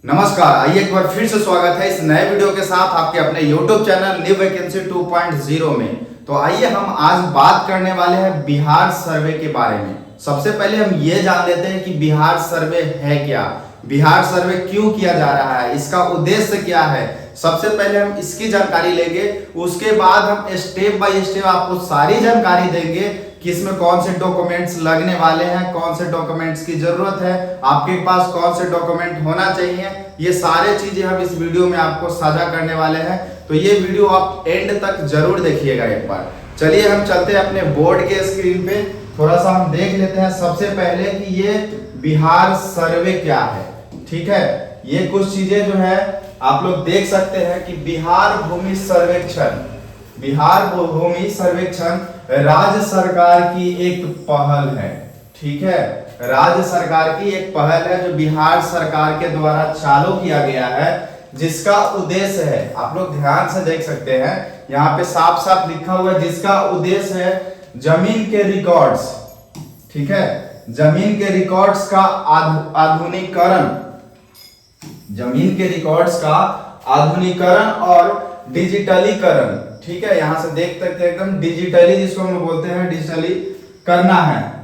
नमस्कार, आइए एक बार फिर से स्वागत है इस नए वीडियो के साथ आपके अपने YouTube चैनल न्यू वैकेंसी 2.0 में। तो आइए हम आज बात करने वाले हैं बिहार सर्वे के बारे में। सबसे पहले हम ये जान लेते हैं कि बिहार सर्वे है क्या, बिहार सर्वे क्यों किया जा रहा है, इसका उद्देश्य क्या है। सबसे पहले हम इसकी जानकारी लेंगे, उसके बाद हम स्टेप बाय स्टेप आपको सारी जानकारी देंगे कि इसमें कौन से डॉक्यूमेंट्स लगने वाले हैं, कौन से डॉक्यूमेंट्स की जरूरत है, आपके पास कौन से डॉक्यूमेंट होना चाहिए। ये सारे चीजें हम इस वीडियो में आपको साझा करने वाले हैं, तो ये वीडियो आप एंड तक जरूर देखिएगा एक बार। चलिए हम चलते हैं अपने बोर्ड के स्क्रीन पे, थोड़ा सा हम देख लेते हैं सबसे पहले कि ये बिहार सर्वे क्या है। ठीक है, ये कुछ चीजें जो है आप लोग देख सकते हैं कि बिहार भूमि सर्वेक्षण, बिहार भूमि सर्वेक्षण राज्य सरकार की एक पहल है। ठीक है, राज्य सरकार की एक पहल है जो बिहार सरकार के द्वारा चालू किया गया है, जिसका उद्देश्य है, आप लोग ध्यान से देख सकते हैं यहाँ पे साफ साफ लिखा हुआ है, जिसका उद्देश्य है जमीन के रिकॉर्ड्स। ठीक है, जमीन के रिकॉर्ड्स का आधुनिकीकरण, जमीन के रिकॉर्ड्स का आधुनिकीकरण और डिजिटलीकरण। ठीक है, यहां से देख सकते हैं एकदम डिजिटली, जिसको हम बोलते हैं डिजिटली करना है।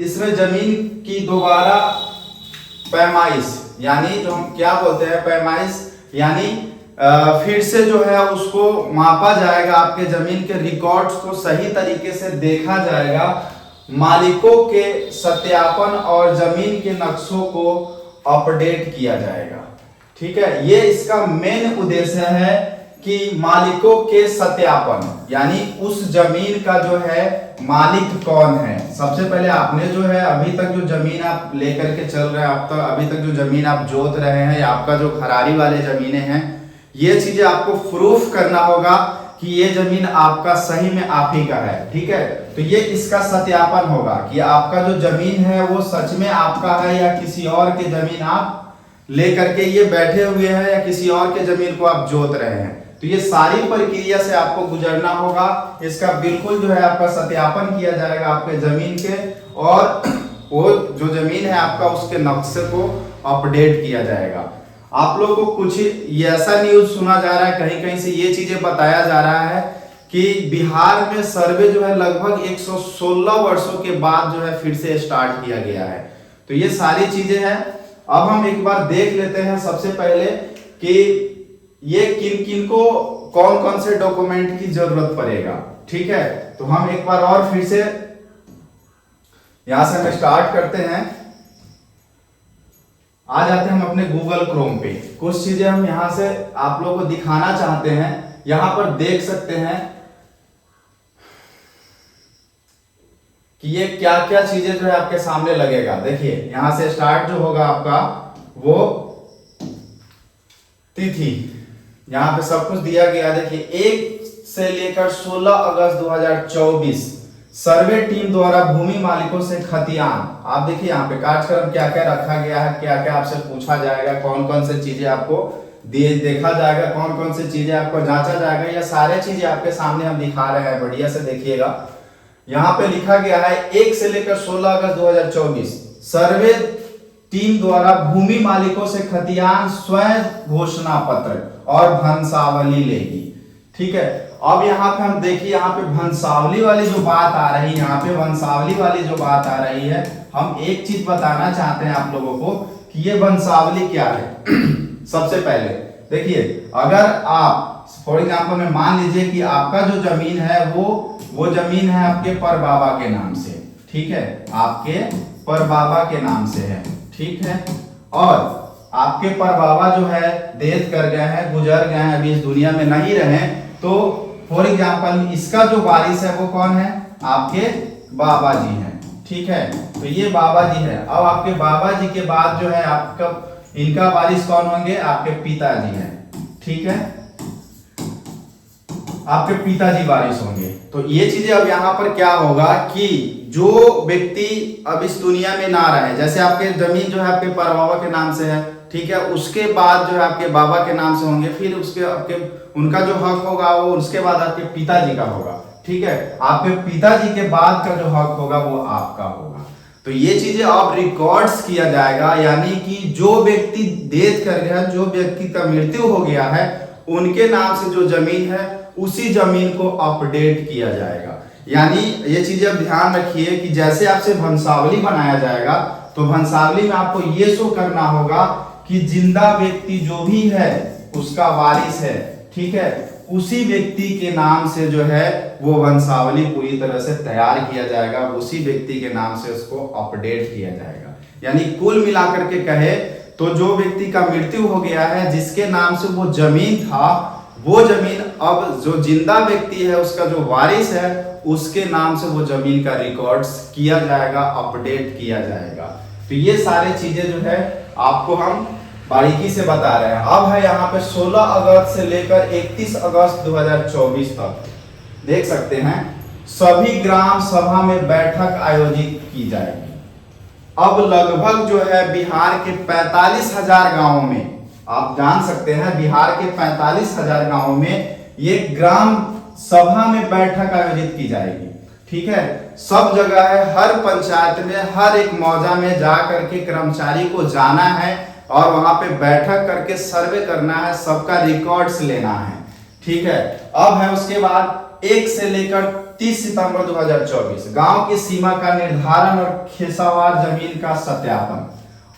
इसमें जमीन की दोबारा पैमाइश, यानी जो हम क्या बोलते हैं पैमाइश, यानी फिर से जो है उसको मापा जाएगा, आपके जमीन के रिकॉर्ड्स को सही तरीके से देखा जाएगा, मालिकों के सत्यापन और जमीन के नक्शों को अपडेट किया जाएगा। ठीक है, ये इसका मेन उद्देश्य है कि मालिकों के सत्यापन, यानी उस जमीन का जो है मालिक कौन है। सबसे पहले आपने जो है अभी तक जो जमीन आप लेकर के चल रहे हैं, आप तक अभी तक जो जमीन आप जोत रहे हैं, या आपका जो खरारी वाले जमीनें हैं, ये चीजें आपको प्रूफ करना होगा कि ये जमीन आपका सही में आप ही का है। ठीक है, तो ये इसका सत्यापन होगा कि आपका जो जमीन है वो सच में आपका है या किसी और के जमीन आप लेकर के ये बैठे हुए हैं, या किसी और के जमीन को आप जोत रहे हैं। तो ये सारी प्रक्रिया से आपको गुजरना होगा, इसका बिल्कुल जो है आपका सत्यापन किया जाएगा आपके जमीन के, और वो जो जमीन है आपका उसके नक्शे को अपडेट किया जाएगा। आप लोगों को कुछ ऐसा न्यूज सुना जा रहा है, कहीं कहीं से ये चीजें बताया जा रहा है कि बिहार में सर्वे जो है लगभग 116 वर्षों के बाद जो है फिर से स्टार्ट किया गया है। तो ये सारी चीजें हैं। अब हम एक बार देख लेते हैं सबसे पहले कि ये किन किन को कौन कौन से डॉक्यूमेंट की जरूरत पड़ेगा। ठीक है, तो हम एक बार और फिर से यहां से हम स्टार्ट करते हैं, आ जाते हैं हम अपने गूगल क्रोम पे। कुछ चीजें हम यहां से आप लोगों को दिखाना चाहते हैं। यहां पर देख सकते हैं कि ये क्या क्या चीजें जो है आपके सामने लगेगा। देखिए यहां से स्टार्ट जो होगा आपका वो तिथि, यहां पे सब कुछ दिया गया। देखिए 1 से लेकर 16 अगस्त 2024 सर्वे टीम द्वारा भूमि मालिकों से खतियान। आप देखिए यहाँ पे कार्यक्रम क्या क्या रखा गया है, क्या क्या आपसे पूछा जाएगा, कौन कौन से चीजें आपको देखा जाएगा, कौन कौन से चीजें आपको जांचा जाएगा, ये सारे चीजें आपके सामने हम दिखा रहे हैं, बढ़िया से देखिएगा। यहाँ पे लिखा गया है 1 से लेकर 16 अगस्त 2024 सर्वे टीम द्वारा भूमि मालिकों से खतियान स्वयं घोषणा पत्र और भंसावली लेगी। ठीक है, अब यहाँ पे हम देखिए, यहाँ पे भंसावली वाली जो बात आ रही है, यहाँ पे वंशावली वाली जो बात आ रही है, हम एक चीज बताना चाहते हैं आप लोगों को कि ये वंशावली क्या है। सबसे पहले देखिए, अगर आप फॉर एग्जाम्पल में मान लीजिए कि आपका जो जमीन है वो जमीन है आपके परबाबा के नाम से। ठीक है, आपके परबाबा के नाम से है। ठीक है, और आपके परबाबा जो है डेथ कर गए हैं, गुजर गए हैं, अभी इस दुनिया में नहीं रहे, तो फॉर एग्जाम्पल इसका जो वारिस है वो कौन है, आपके बाबा जी हैं। ठीक है, तो ये बाबा जी है। अब आपके बाबा जी के बाद जो है आपका इनका वारिस कौन होंगे, आपके पिताजी हैं। ठीक है, आपके पिताजी वारिस होंगे। तो ये चीजें अब यहाँ पर क्या होगा कि जो व्यक्ति अब इस दुनिया में ना रहे, जैसे आपके जमीन जो है आपके परबाबा के नाम से है, ठीक है, उसके बाद जो है आपके बाबा के नाम से होंगे, फिर उसके आपके उनका जो हक होगा वो उसके बाद आपके पिताजी का होगा। ठीक है, आपके पिताजी के बाद का जो हक होगा वो आपका होगा। तो ये चीजें अब रिकॉर्ड्स किया जाएगा, यानी कि जो व्यक्ति डेथ कर गया, जो व्यक्ति का मृत्यु हो गया है, उनके नाम से जो जमीन है उसी जमीन को अपडेट किया जाएगा। यानी ये चीजें अब ध्यान रखिए कि जैसे आपसे वंशावली बनाया जाएगा तो वंशावली में आपको ये शो करना होगा कि जिंदा व्यक्ति जो भी है उसका वारिस है, ठीक है, उसी व्यक्ति के नाम से जो है वो वंशावली पूरी तरह से तैयार किया जाएगा, उसी व्यक्ति के नाम से उसको अपडेट किया जाएगा। यानी कुल मिलाकर के कहे तो जो व्यक्ति का मृत्यु हो गया है, जिसके नाम से वो जमीन था, वो जमीन अब जो जिंदा व्यक्ति है उसका जो वारिस है उसके नाम से वो जमीन का रिकॉर्ड्स किया जाएगा, अपडेट किया जाएगा। तो ये सारी चीजें जो है आपको हम बारीकी से बता रहे हैं। अब है यहाँ पे 16 अगस्त से लेकर 31 अगस्त 2024 तक देख सकते हैं सभी ग्राम सभा में बैठक आयोजित की जाएगी। अब लगभग जो है बिहार के 45,000 गांवों में, आप जान सकते हैं बिहार के 45,000 गांवों में ये ग्राम सभा में बैठक आयोजित की जाएगी, ठीक है। सब जगह है, हर पंचायत में, हर एक मौजा में जा करके कर्मचारी को जाना है और वहां पे बैठक करके सर्वे करना है, सबका रिकॉर्ड्स लेना है, ठीक है। अब है उसके बाद 1 से लेकर 30 सितंबर 2024 गांव की सीमा का निर्धारण और खेसावार जमीन का सत्यापन।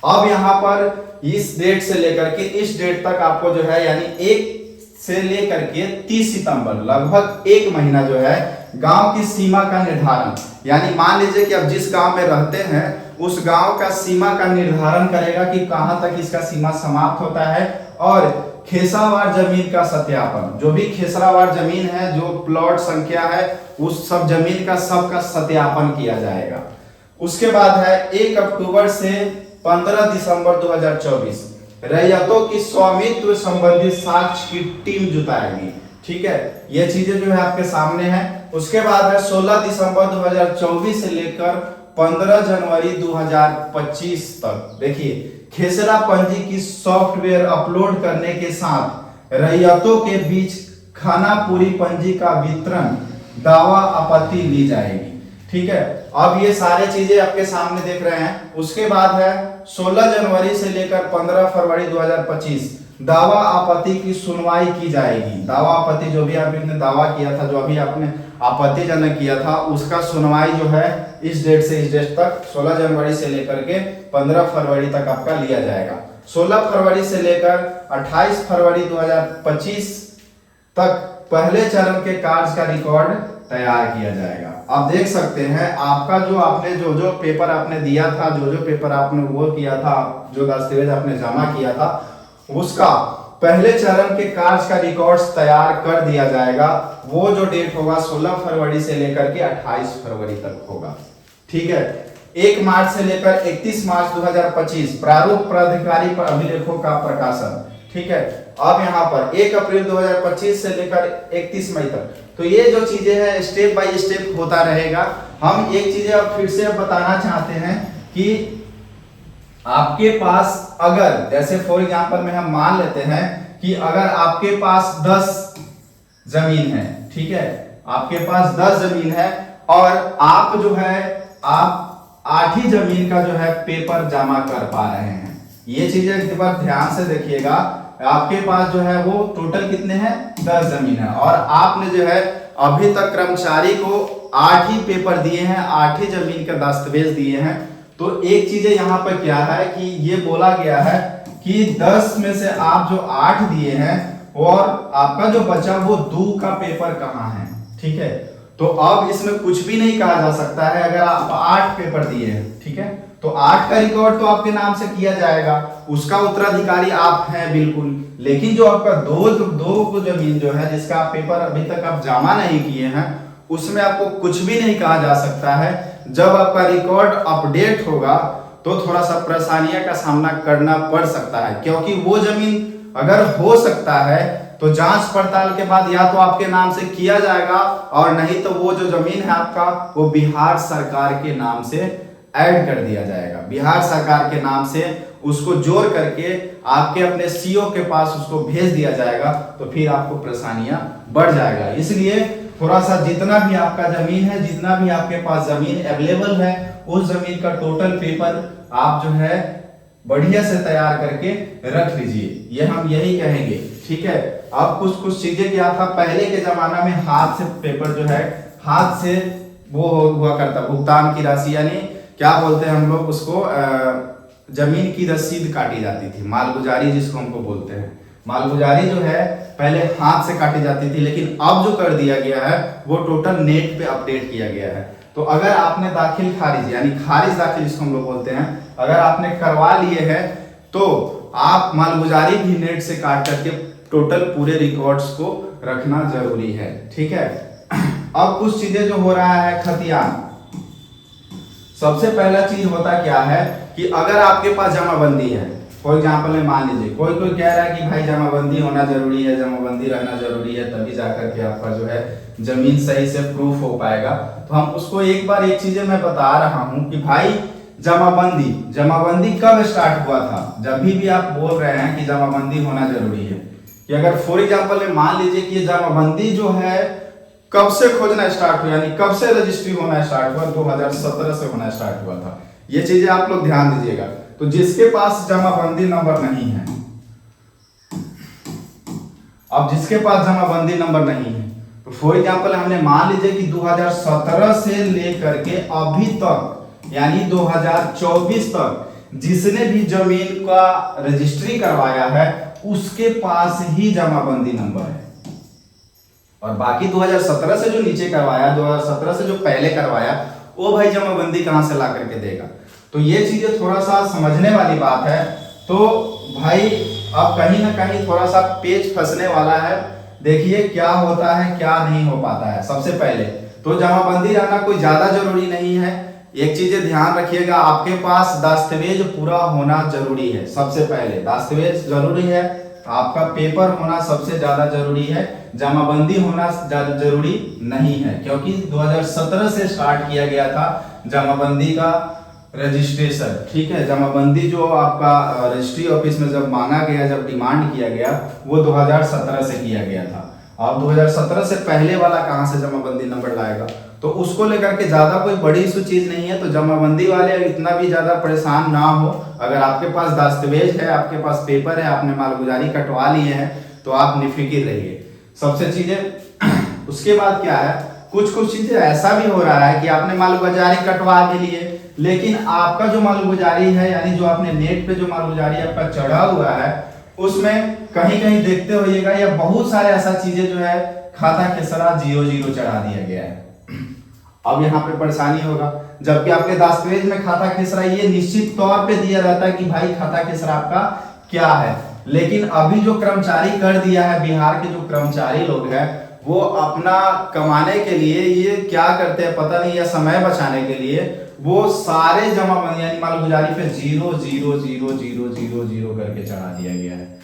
अब यहाँ पर इस डेट से लेकर के इस डेट तक आपको जो है यानी 1 से लेकर के 30 सितंबर लगभग 1 महीना जो है गांव की सीमा का निर्धारण, यानी मान लीजिए कि अब जिस गांव में रहते हैं उस गांव का सीमा का निर्धारण करेगा कि कहां तक इसका सीमा समाप्त होता है, और खेसावार जमीन का सत्यापन, जो भी खेसरावार जमीन है, जो प्लॉट संख्या है, उस सब जमीन का सबका सत्यापन किया जाएगा। उसके बाद है 1 अक्टूबर से 15 दिसंबर 2024 रैयतों की स्वामित्व संबंधी साक्ष्य की टीम जुटाएगी, ठीक है। ये चीजें जो है आपके सामने है। उसके बाद है 16 दिसंबर 2024 से लेकर 15 जनवरी 2025 तक देखिए खेसरा पंजी की सॉफ्टवेयर अपलोड करने के साथ रैयतों के बीच खानापुरी पंजी का वितरण, दावा आपत्ति ली जाएगी, ठीक है। अब ये सारे चीजें आपके सामने देख रहे हैं। उसके बाद है 16 जनवरी से लेकर 15 फरवरी 2025 दावा आपत्ति की सुनवाई की जाएगी। दावा आपत्ति जो भी आपने दावा किया था, जो अभी आपने आपत्तिजनक किया था, उसका सुनवाई जो है इस डेट से इस डेट तक 16 जनवरी से लेकर के 15 फरवरी तक आपका लिया जाएगा। 16 फरवरी से लेकर 28 फरवरी 2025 तक पहले चरण के कार्य का रिकॉर्ड तैयार किया जाएगा। आप देख सकते हैं आपका जो आपने जो पेपर आपने दिया था, जो पेपर आपने वो किया था, जो दस्तावेज आपने जमा किया था, उसका पहले चरण के कार्य का रिकॉर्ड्स तैयार कर दिया जाएगा। वो जो डेट होगा 16 फरवरी से लेकर के 28 फरवरी तक होगा, ठीक है। 1 मार्च से लेकर 31 मार्च 2025 प्रारूप प्राधिकारी पर अभिलेखों का प्रकाशन, ठीक है। अब यहाँ पर 1 अप्रैल 2025 से लेकर 31 मई तक, तो ये जो चीजें हैं स्टेप बाय स्टेप होता रहेगा। हम एक चीजें अब फिर से बताना चाहते हैं कि आपके पास अगर जैसे फॉर एग्जांपल में हम मान लेते हैं कि अगर आपके पास 10 जमीन है, ठीक है, आपके पास 10 जमीन है और आप जो है आप 8 ही जमीन का जो है पेपर जमा कर पा रहे हैं। ये चीजें एक बार ध्यान से देखिएगा। आपके पास जो है वो टोटल कितने हैं 10 जमीन है और आपने जो है अभी तक कर्मचारी को 8 ही पेपर दिए हैं, 8 ही जमीन का दस्तावेज दिए हैं। तो एक चीज यहाँ पर क्या है कि ये बोला गया है कि 10 में से आप जो 8 दिए हैं और आपका जो बचा वो 2 का पेपर कहाँ है, ठीक है। तो अब इसमें कुछ भी नहीं कहा जा सकता है। अगर आप 8 पेपर दिए हैं, ठीक है, तो 8 का रिकॉर्ड तो आपके नाम से किया जाएगा, उसका उत्तराधिकारी आप हैं बिल्कुल। लेकिन जो आपका दो जमीन जो है जिसका पेपर अभी तक आप जमा नहीं किए हैं, उसमें आपको कुछ भी नहीं कहा जा सकता है। जब आपका रिकॉर्ड अपडेट होगा तो थोड़ा सा परेशानियों का सामना करना पड़ सकता है, क्योंकि वो जमीन अगर हो सकता है तो जांच पड़ताल के बाद या तो आपके नाम से किया जाएगा और नहीं तो वो जो जमीन है आपका वो बिहार सरकार के नाम से ऐड कर दिया जाएगा। बिहार सरकार के नाम से उसको जोड़ करके आपके अपने सीओ के पास उसको भेज दिया जाएगा, तो फिर आपको परेशानियां बढ़ जाएगा। इसलिए थोड़ा सा जितना भी आपका जमीन है, जितना भी आपके पास जमीन अवेलेबल है, उस जमीन का टोटल पेपर आप जो है बढ़िया से तैयार करके रख लीजिए, ये हम यही कहेंगे। ठीक है, अब कुछ चीजें क्या था, पहले के जमाना में हाथ से पेपर जो है, हाथ से वो हुआ करता, भुगतान की राशि, यानी क्या बोलते हैं हम लोग उसको, जमीन की रसीद काटी जाती थी, मालगुजारी जिसको हमको बोलते हैं। मालगुजारी जो है पहले हाथ से काटी जाती थी, लेकिन अब जो कर दिया गया है वो टोटल नेट पे अपडेट किया गया है। तो अगर आपने दाखिल खारिज, यानी खारिज दाखिल जिसको हम लोग बोलते हैं, अगर आपने करवा लिए हैं तो आप मालगुजारी भी नेट से काट करके टोटल पूरे रिकॉर्ड्स को रखना जरूरी है। ठीक है, अब कुछ चीजें जो हो रहा है, खतियान। सबसे पहला चीज होता क्या है कि अगर आपके पास जमाबंदी है, फॉर एग्जाम्पल में मान लीजिए कोई कह रहा है कि भाई जमाबंदी होना जरूरी है, जमाबंदी रहना जरूरी है, तभी जाकर के आपका जो है जमीन सही से प्रूफ हो पाएगा। तो हम उसको एक बार एक चीजें मैं बता रहा हूं कि भाई जमाबंदी कब स्टार्ट हुआ था। जब भी आप बोल रहे हैं कि जमाबंदी होना जरूरी है, कि अगर फॉर एग्जाम्पल में मान लीजिए कि ये जमाबंदी जो है कब से खोजना स्टार्ट हुआ, यानी कब से रजिस्ट्री होना स्टार्ट हुआ, 2017 से होना स्टार्ट हुआ था। ये चीजें आप लोग ध्यान दीजिएगा। तो जिसके पास जमाबंदी नंबर नहीं है, अब जिसके पास जमाबंदी नंबर नहीं है, तो फॉर एग्जाम्पल हमने मान लीजिए कि 2017 से लेकर के अभी तक, यानी 2024 तक जिसने भी जमीन का रजिस्ट्री करवाया है उसके पास ही जमाबंदी नंबर है। और बाकी 2017 से जो नीचे करवाया, 2017 से जो पहले करवाया, वो भाई जमाबंदी कहां से ला करके देगा। तो ये चीजें थोड़ा सा समझने वाली बात है। तो भाई अब कहीं ना कहीं थोड़ा सा पेच फंसने वाला है। देखिए क्या होता है, क्या नहीं हो पाता है। सबसे पहले तो जमाबंदी रहना कोई ज्यादा जरूरी नहीं है। एक चीज ध्यान रखिएगा, आपके पास दस्तावेज पूरा होना जरूरी है। सबसे पहले दस्तावेज जरूरी है, आपका पेपर होना सबसे ज्यादा जरूरी है, जमाबंदी होना जरूरी नहीं है, क्योंकि 2017 से स्टार्ट किया गया था जमाबंदी का रजिस्ट्रेशन। ठीक है, जमाबंदी जो आपका रजिस्ट्री ऑफिस में जब मांगा गया, जब डिमांड किया गया, वो 2017 से किया गया था। अब 2017 से पहले वाला कहां से जमाबंदी नंबर लाएगा। तो उसको लेकर के ज्यादा कोई बड़ी इशू चीज नहीं है। तो जमाबंदी वाले इतना भी ज्यादा परेशान ना हो। अगर आपके पास दस्तावेज है, आपके पास पेपर है, आपने मालगुजारी कटवा लिए हैं, तो आप निफिकिर रहिए। सबसे चीजें उसके बाद क्या है, कुछ चीजें ऐसा भी हो रहा है कि आपने मालगुजारी कटवा भी लिए, लेकिन आपका जो मालगुजारी है, यानी जो आपने नेट पे जो मालगुजारी आपका चढ़ा हुआ है, उसमें कहीं कहीं देखते होइएगा, या बहुत सारे ऐसा चीजें जो है खाता खेसरा 00 चढ़ा दिया गया है। अब यहाँ पे परेशानी होगा, जबकि आपके दस्तावेज में खाता खेसरा ये निश्चित तौर पे दिया रहता है कि भाई खाता खेसरा आपका क्या है। लेकिन अभी जो कर्मचारी कर दिया है, बिहार के जो कर्मचारी लोग हैं, वो अपना कमाने के लिए ये क्या करते हैं पता नहीं, या समय बचाने के लिए वो सारे जमाबंदी यानी मालगुजारी पे 0 करके चढ़ा दिया गया है।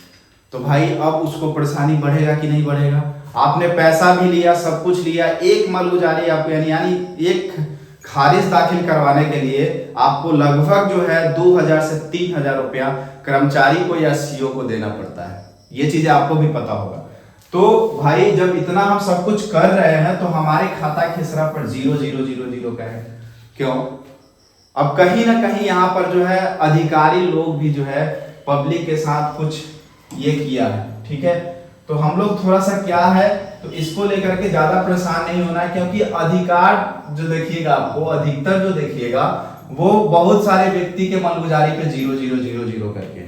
तो भाई अब उसको परेशानी बढ़ेगा कि नहीं बढ़ेगा। आपने पैसा भी लिया, सब कुछ लिया, एक मालगुजारी आपको यानी एक खारिज दाखिल करवाने के लिए आपको लगभग जो है 2000 से 3000 रुपया कर्मचारी को या सीओ को देना पड़ता है। ये चीजें आपको भी पता होगा। तो भाई जब इतना हम सब कुछ कर रहे हैं, तो हमारे खाता खेसरा पर 0 का है। क्यों? अब कहीं ना कहीं यहाँ पर जो है अधिकारी लोग भी जो है पब्लिक के साथ कुछ ये किया है। ठीक है, तो हम लोग थोड़ा सा क्या है, तो इसको लेकर के ज्यादा परेशान नहीं होना है, क्योंकि अधिकार जो देखिएगा आपको, अधिकतर जो देखिएगा वो बहुत सारे व्यक्ति के मालगुजारी पे 0 करके।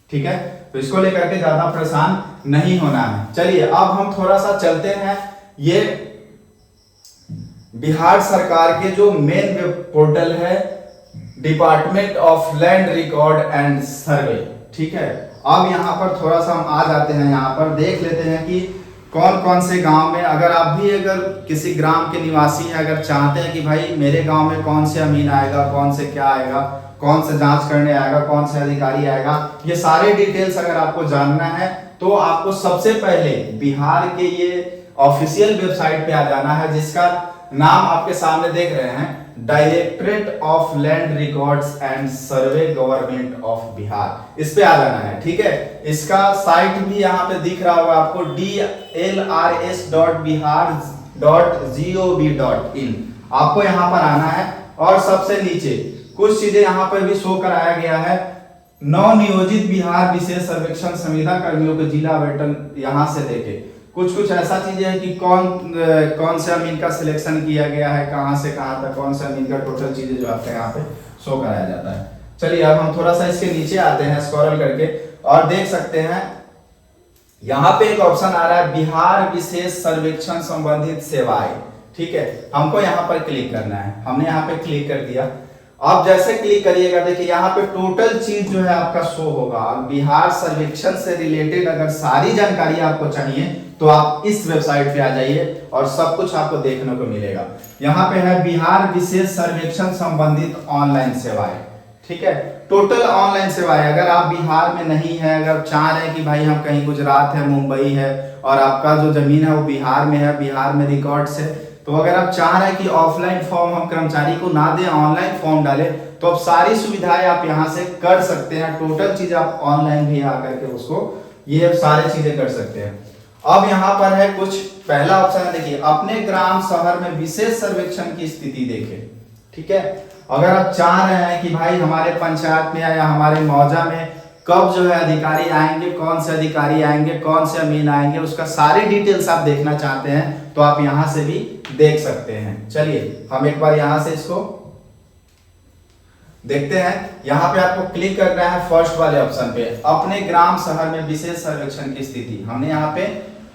ठीक है, तो इसको लेकर के ज्यादा परेशान नहीं होना है। चलिए अब हम थोड़ा सा चलते हैं, ये बिहार सरकार के जो मेन वेब पोर्टल है, department of land record and सर्वे। ठीक है, अब यहाँ पर थोड़ा सा हम आ जाते हैं, यहाँ पर देख लेते हैं कि कौन कौन से गांव में, अगर आप भी अगर किसी ग्राम के निवासी हैं, अगर चाहते हैं कि भाई मेरे गांव में कौन से अमीन आएगा, कौन से क्या आएगा, कौन से जांच करने आएगा, कौन से अधिकारी आएगा, ये सारे डिटेल्स अगर आपको जानना है, तो आपको सबसे पहले बिहार के ये ऑफिशियल वेबसाइट पे आ जाना है, जिसका नाम आपके सामने देख रहे हैं, directorate of land records and survey government of Bihar. इस पे आ जाना है। ठीक है, इसका साइट भी यहाँ पे दिख रहा होगा आपको, dlrs.bihar www.gov.in आपको यहाँ पर आना है और सबसे नीचे कुछ चीजें यहाँ पर भी शो कराया गया है। नवनियोजित बिहार विशेष सर्वेक्षण संविदा कर्मियों के जिला आवंटन यहाँ से देखे कुछ ऐसा चीजें है कि कौन से अमीन का सिलेक्शन किया गया है, कहां से कहां तक कौन से अमीन का टोटल चीजें जो आपके यहाँ पे शो कराया जाता है। चलिए अब हम थोड़ा सा इसके नीचे आते हैं स्क्रॉल करके और देख सकते हैं यहाँ पे एक ऑप्शन आ रहा है बिहार विशेष सर्वेक्षण संबंधित सेवाएं। ठीक है, हमको यहाँ पर क्लिक करना है। हमने यहाँ पे क्लिक कर दिया। अब जैसे क्लिक करिएगा देखिए यहाँ पे टोटल चीज जो है आपका शो होगा। बिहार सर्वेक्षण से रिलेटेड अगर सारी जानकारी आपको चाहिए तो आप इस वेबसाइट पे आ जाइए और सब कुछ आपको देखने को मिलेगा। यहाँ पे है बिहार विशेष सर्वेक्षण संबंधित ऑनलाइन सेवाएं। ठीक है, टोटल ऑनलाइन सेवाएं। अगर आप बिहार में नहीं है, अगर चाह रहे हैं कि भाई हम कहीं गुजरात है, मुंबई है और आपका जो जमीन है वो बिहार में है, बिहार में रिकॉर्ड्स है, तो अगर आप चाह रहे हैं कि ऑफलाइन फॉर्म हम कर्मचारी को ना दें, ऑनलाइन फॉर्म डालें, तो अब सारी सुविधाएं आप यहां से कर सकते हैं। टोटल चीज आप ऑनलाइन भी आकर के उसको ये सारी चीजें कर सकते हैं। अब यहाँ पर है कुछ पहला ऑप्शन है, देखिए अपने ग्राम शहर में विशेष सर्वेक्षण की स्थिति देखें। ठीक है, अगर आप चाह रहे हैं कि भाई हमारे पंचायत में या हमारे मौजा में कब जो है अधिकारी आएंगे, कौन से अधिकारी आएंगे, कौन से अमीन आएंगे, उसका सारी डिटेल्स आप देखना चाहते हैं तो आप यहां से भी देख सकते हैं। चलिए हम एक बार यहां से इसको देखते हैं। यहां पे आपको क्लिक करना है फर्स्ट वाले ऑप्शन पे, अपने ग्राम शहर में विशेष सर्वेक्षण की स्थिति। हमने यहाँ पे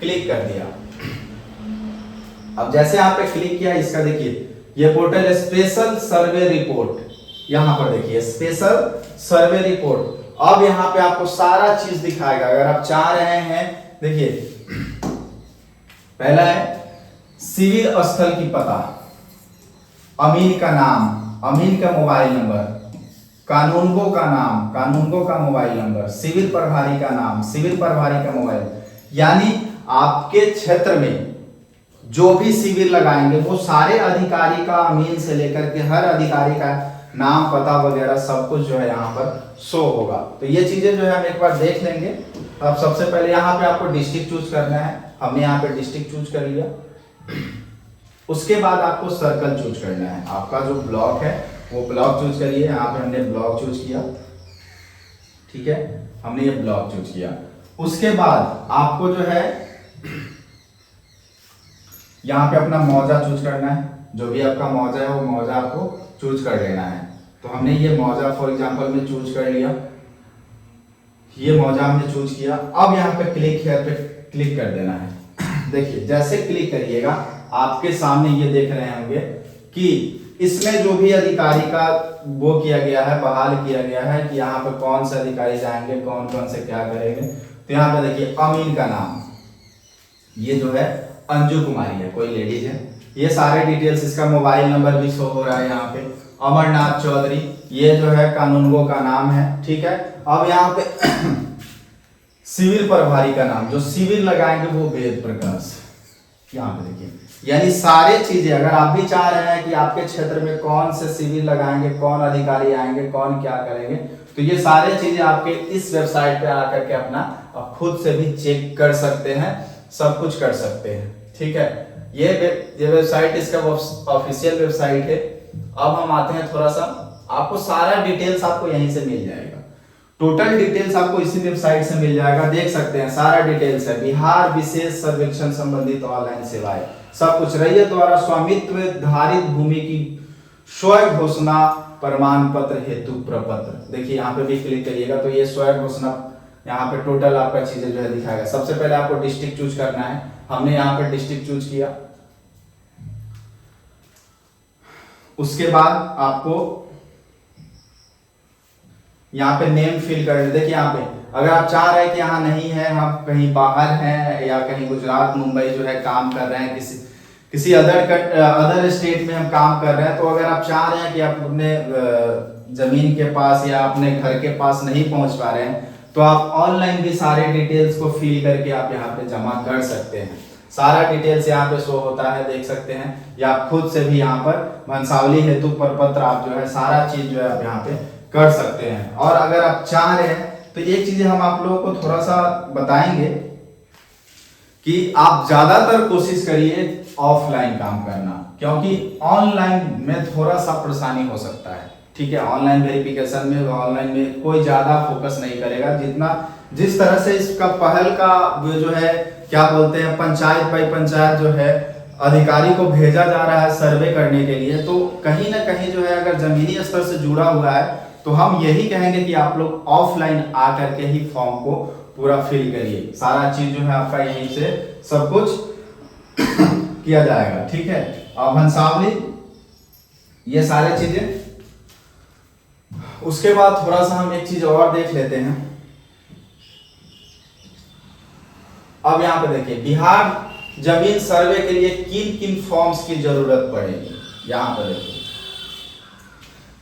क्लिक कर दिया। अब जैसे यहाँ पे क्लिक किया, इसका देखिए ये पोर्टल स्पेशल सर्वे रिपोर्ट, यहां पर देखिए स्पेशल सर्वे रिपोर्ट। अब यहाँ पे आपको सारा चीज दिखाएगा। अगर आप चाह रहे हैं, देखिए पहला है शिविर स्थल की पता, अमीन का नाम, अमीन का मोबाइल नंबर, कानूनगो का नाम, कानूनगो का मोबाइल नंबर, शिविर प्रभारी का नाम, शिविर प्रभारी का मोबाइल। यानी आपके क्षेत्र में जो भी शिविर लगाएंगे वो सारे अधिकारी का, अमीन से लेकर के हर अधिकारी का नाम, पता वगैरह सब कुछ जो है यहाँ पर शो होगा। तो ये चीजें जो है हम एक बार देख लेंगे। अब सबसे पहले यहाँ पे आपको डिस्ट्रिक्ट चूज करना है। हमने यहाँ पे डिस्ट्रिक्ट चूज कर लिया। उसके बाद आपको सर्कल चूज करना है। आपका जो ब्लॉक है वो ब्लॉक चूज करिए। यहाँ पे हमने ब्लॉक चूज किया। ठीक है, हमने ये ब्लॉक चूज किया। उसके बाद आपको जो है यहाँ पे अपना मौजा चूज करना है। जो भी आपका मौजा है वो मौजा आपको चूज कर लेना है। तो हमने ये मौजा फॉर एग्जांपल में चूज कर लिया। ये मौजा हमने चूज किया। अब यहाँ पे क्लिक हियर पे क्लिक कर देना है। देखिए जैसे क्लिक करिएगा आपके सामने ये देख रहे होंगे कि इसमें जो भी अधिकारी का वो किया गया है, बहाल किया गया है कि यहाँ पे कौन से अधिकारी जाएंगे, कौन कौन से क्या करेंगे। तो यहाँ पे देखिए अमीन का नाम, ये जो है अंजू कुमारी है, कोई लेडीज है। ये सारे डिटेल्स, इसका मोबाइल नंबर भी शो हो रहा है यहाँ पे। अमरनाथ चौधरी, ये जो है कानूनगो का नाम है। ठीक है, अब यहाँ पे शिविर प्रभारी का नाम, जो शिविर लगाएंगे वो वेद प्रकाश, यहाँ पे देखिए। यानी सारे चीजें, अगर आप भी चाह रहे हैं कि आपके क्षेत्र में कौन से शिविर लगाएंगे, कौन अधिकारी आएंगे, कौन क्या करेंगे, तो ये सारे चीजें आपके इस वेबसाइट पे आकर के अपना आप खुद से भी चेक कर सकते हैं, सब कुछ कर सकते हैं। ठीक है, ये वेबसाइट इसका ऑफिशियल वेबसाइट है। अब हम आते हैं थोड़ा सा, आपको सारा डिटेल्स आपको यहीं से मिल जाएगा। टोटल डिटेल्स आपको इसी वेबसाइट से मिल जाएगा। देख सकते हैं सारा डिटेल्स है। बिहार विशेष सर्वेक्षण संबंधित ऑनलाइन सेवाएं, सब कुछ। रैयत द्वारा स्वामित्व धारित भूमि की स्वयं घोषणा प्रमाण पत्र हेतु प्रपत्र। देखिए यहाँ पे भी क्लिक करिएगा तो ये स्वयं घोषणा, यहाँ पे टोटल आपका चीजें जो है दिखाएगा। सबसे पहले आपको डिस्ट्रिक्ट चूज करना है। हमने यहाँ पे डिस्ट्रिक्ट चूज किया। उसके बाद आपको यहाँ पे नेम फिल करना। देखिए यहाँ पे अगर आप चाह रहे हैं कि यहाँ नहीं है, हम कहीं बाहर हैं या कहीं गुजरात, मुंबई जो है काम कर रहे हैं, किसी अदर स्टेट में हम काम कर रहे हैं, तो अगर आप चाह रहे हैं कि आप अपने जमीन के पास या अपने घर के पास नहीं पहुंच पा रहे हैं, तो आप ऑनलाइन भी सारे डिटेल्स को फिल करके आप यहाँ पे जमा कर सकते हैं। सारा डिटेल्स यहाँ पे शो होता है, देख सकते हैं। या आप खुद से भी यहाँ पर वंशावली हेतु प्रपत्र आप जो है सारा चीज जो है आप यहाँ पे कर सकते हैं। और अगर आप चाह रहे हैं तो एक चीज हम आप लोगों को थोड़ा सा बताएंगे कि आप ज्यादातर कोशिश करिए ऑफलाइन काम करना, क्योंकि ऑनलाइन में थोड़ा सा परेशानी हो सकता है। ठीक है, ऑनलाइन वेरिफिकेशन में, ऑनलाइन में कोई ज्यादा फोकस नहीं करेगा, जिस तरह से इसका पहल का जो है क्या बोलते हैं, पंचायत बाई पंचायत जो है अधिकारी को भेजा जा रहा है सर्वे करने के लिए, तो कहीं ना कहीं जो है अगर जमीनी स्तर से जुड़ा हुआ है तो हम यही कहेंगे कि आप लोग ऑफलाइन आकर के ही फॉर्म को पूरा फिल करिए। सारा चीज जो है आपका यहीं से सब कुछ किया जाएगा। ठीक है, अब वंशावली, ये सारे चीजें। उसके बाद थोड़ा सा हम एक चीज और देख लेते हैं। अब यहाँ पे देखिए, बिहार जमीन सर्वे के लिए किन किन फॉर्म्स की जरूरत पड़ेगी, यहाँ पे देखिए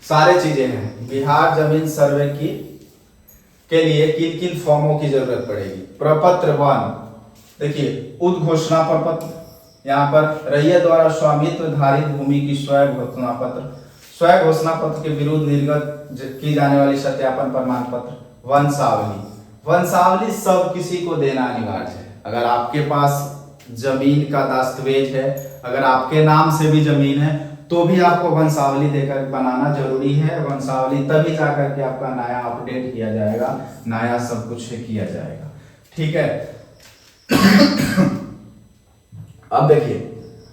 सारे चीजें हैं। बिहार जमीन सर्वे के लिए किन किन फॉर्मों की जरूरत पड़ेगी। प्रपत्र 1, देखिए उद्घोषणा प्रपत्र, यहाँ पर रैयत द्वारा स्वामित्व धारित भूमि की स्वयं घोषणा पत्र, स्वयं घोषणा पत्र के विरुद्ध निर्गत की जाने वाली सत्यापन प्रमाण पत्र। वंशावली, वंशावली सब किसी को देना अनिवार्य है। अगर आपके पास जमीन का दस्तावेज है, अगर आपके नाम से भी जमीन है, तो भी आपको वंशावली देकर बनाना जरूरी है। वंशावली तभी जाकर के आपका नया अपडेट किया जाएगा, नया सब कुछ किया जाएगा। ठीक है, अब देखिए,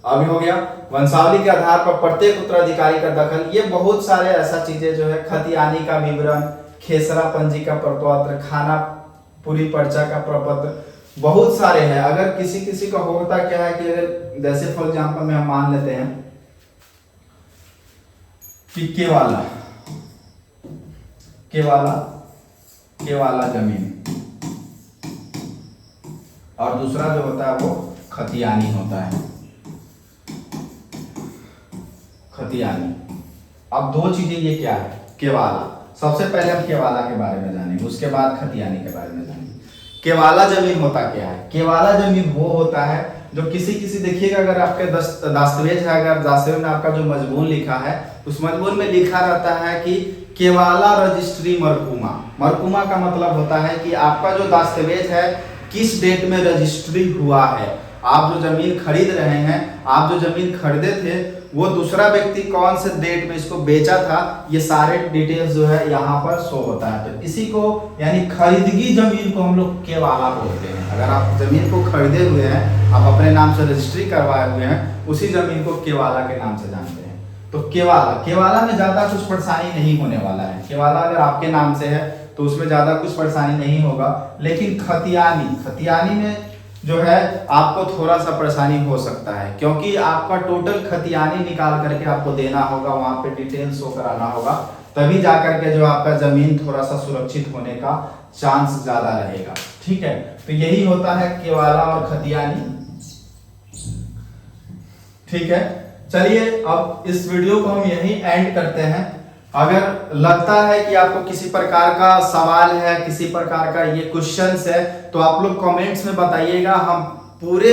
अभी हो गया वंशावली के आधार पर प्रत्येक उत्तराधिकारी का दखल। ये बहुत सारे ऐसा चीजें जो है, खतियानी का विवरण, खेसरा पंजी का प्रपत्र, खाना पूरी पर्चा का प्रपत्र, बहुत सारे हैं। अगर किसी किसी का होता क्या है कि अगर जैसे फॉर एग्जाम्पल में हम मान लेते हैं कि केवाला जमीन, और दूसरा जो होता है वो खतियानी होता है, खतियानी। अब दो चीजें ये क्या है, केवाला, सबसे पहले हम केवाला के बारे में जानेंगे, उसके बाद खतियानी के बारे में जानेंगे। केवाला जमीन होता क्या है? केवाला जमीन वो होता है जो किसी देखिएगा, अगर आपके दस्तावेज है, अगर दस्तावेज में आपका जो मजमून लिखा है, उस मजमून में लिखा रहता है कि केवाला रजिस्ट्री मरकुमा। मरकुमा का मतलब होता है कि आपका जो दस्तावेज है किस डेट में रजिस्ट्री हुआ है। आप जो जमीन खरीद रहे हैं, आप जो जमीन खरीदे थे, वो दूसरा व्यक्ति कौन से डेट में इसको बेचा था, ये सारे डिटेल्स जो है यहाँ पर शो होता है। तो इसी को यानी खरीदगी जमीन को हम लोग केवाला बोलते हैं। अगर आप जमीन को खरीदे हुए हैं, आप अपने नाम से रजिस्ट्री करवाए हुए हैं, उसी जमीन को केवाला के नाम से जानते हैं। तो केवाला में ज्यादा कुछ परेशानी नहीं होने वाला है। केवाला अगर आपके नाम से है तो उसमें ज्यादा कुछ परेशानी नहीं होगा। लेकिन खतियानी में जो है आपको थोड़ा सा परेशानी हो सकता है, क्योंकि आपका टोटल खतियानी निकाल करके आपको देना होगा, वहां पे डिटेल शो कराना होगा, तभी जाकर के जो आपका जमीन थोड़ा सा सुरक्षित होने का चांस ज्यादा रहेगा। ठीक है, तो यही होता है केवाला और खतियानी। ठीक है, चलिए अब इस वीडियो को हम यहीं एंड करते हैं। अगर लगता है कि आपको किसी प्रकार का सवाल है, किसी प्रकार का ये क्वेश्चंस है, तो आप लोग कमेंट्स में बताइएगा। हम पूरे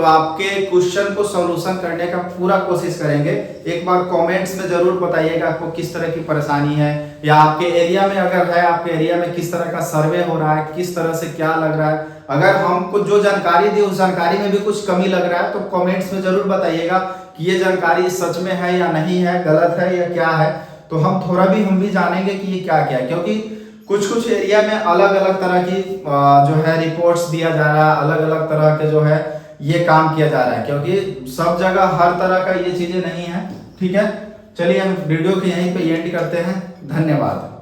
आपके क्वेश्चन को सॉल्यूशन करने का पूरा कोशिश करेंगे। एक बार कमेंट्स में जरूर बताइएगा आपको किस तरह की परेशानी है, या आपके एरिया में अगर है, आपके एरिया में किस तरह का सर्वे हो रहा है, किस तरह से क्या लग रहा है। अगर हमको जो जानकारी दी उस जानकारी में भी कुछ कमी लग रहा है तो कमेंट्स में जरूर बताइएगा कि ये जानकारी सच में है या नहीं है, गलत है या क्या है। तो हम भी जानेंगे कि ये क्या है, क्योंकि कुछ एरिया में अलग अलग तरह की जो है रिपोर्ट्स दिया जा रहा है, अलग अलग तरह के जो है ये काम किया जा रहा है, क्योंकि सब जगह हर तरह का ये चीजें नहीं है। ठीक है, चलिए हम वीडियो को यहीं पे एंड करते हैं। धन्यवाद।